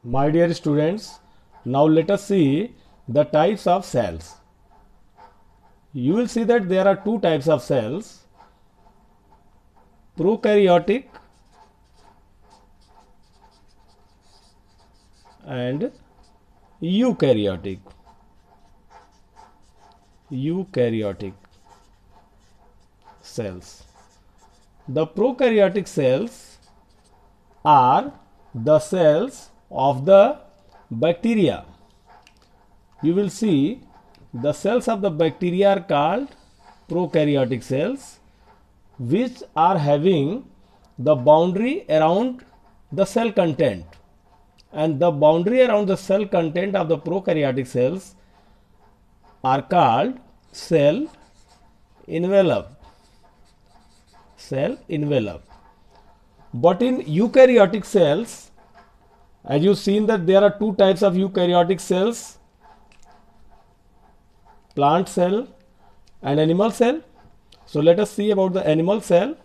My dear students, now let us see the types of cells. You will see that there are two types of cells, prokaryotic and eukaryotic. Eukaryotic cells. The prokaryotic cells are the cells of the bacteria. You will see the cells of the bacteria are called prokaryotic cells, which are having the boundary around the cell content, and the boundary around the cell content of the prokaryotic cells are called cell envelope. Cell envelope. But in eukaryotic cells, as you've seen that there are two types of eukaryotic cells, plant cell and animal cell. So let us see about the animal cell.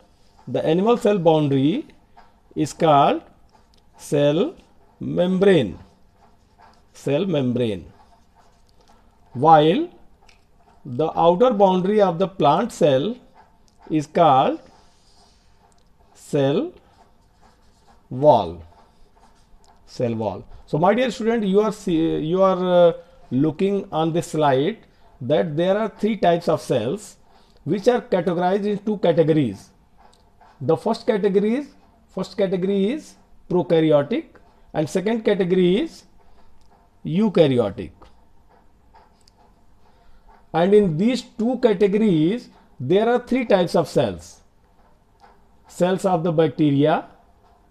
The animal cell boundary is called cell membrane. Cell membrane. While the outer boundary of the plant cell is called cell wall. Cell wall. So my dear student, you are looking on this slide that there are three types of cells which are categorized in two categories. The first category is prokaryotic and second category is eukaryotic. And in these two categories there are three types of cells. Cells of the bacteria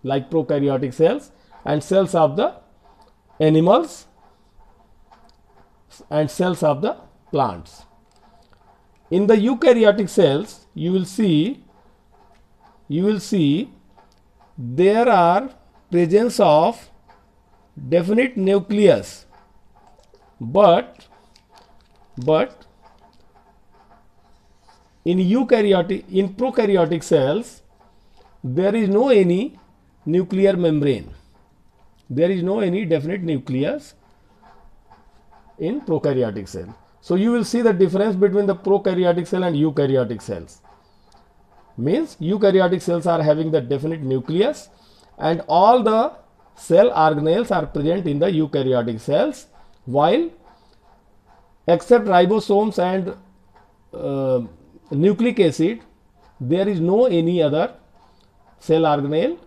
like prokaryotic cells, and cells of the animals, and cells of the plants. In the eukaryotic cells you will see there are presence of definite nucleus, but in prokaryotic cells there is no any nuclear membrane. There is no any definite nucleus in prokaryotic cell. So you will see the difference between the prokaryotic cell and eukaryotic cells. Means eukaryotic cells are having the definite nucleus, and all the cell organelles are present in the eukaryotic cells, while except ribosomes and nucleic acid there is no any other cell organelle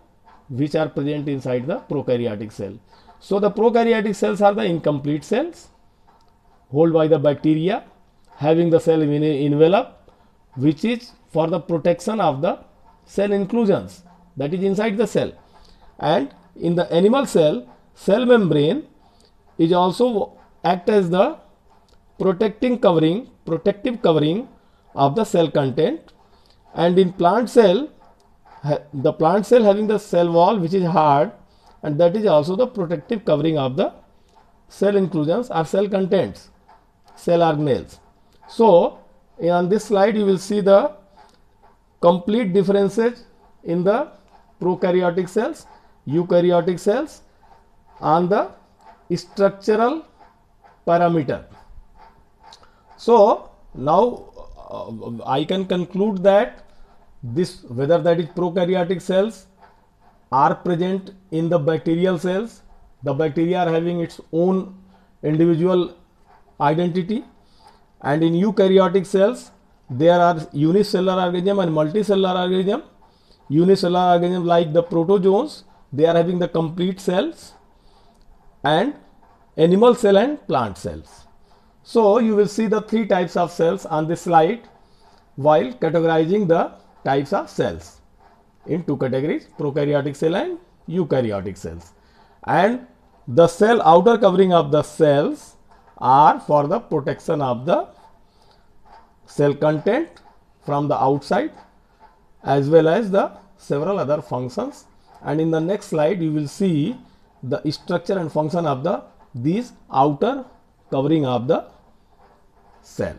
which are present inside the prokaryotic cell. So the prokaryotic cells are the incomplete cells held by the bacteria, having the cell envelope which is for the protection of the cell inclusions, that is inside the cell. And in the animal cell, cell membrane is also act as the protective covering of the cell content. And in plant cell, the plant cell having the cell wall which is hard, and that is also the protective covering of the cell inclusions or cell contents, cell organelles. So on this slide you will see the complete differences in the prokaryotic cells, eukaryotic cells on the structural parameter. So now I can conclude that whether that is prokaryotic cells are present in the bacterial cells. The bacteria are having its own individual identity, and in eukaryotic cells there are unicellular organism and multicellular organism. Unicellular organism like the protozoans, they are having the complete cells, and animal cell and plant cells. So you will see the three types of cells on this slide while categorizing the types of cells in two categories, prokaryotic cell and eukaryotic cells. And the cell outer covering of the cells are for the protection of the cell content from the outside, as well as the several other functions. And in the next slide you will see the structure and function of these outer covering of the cell.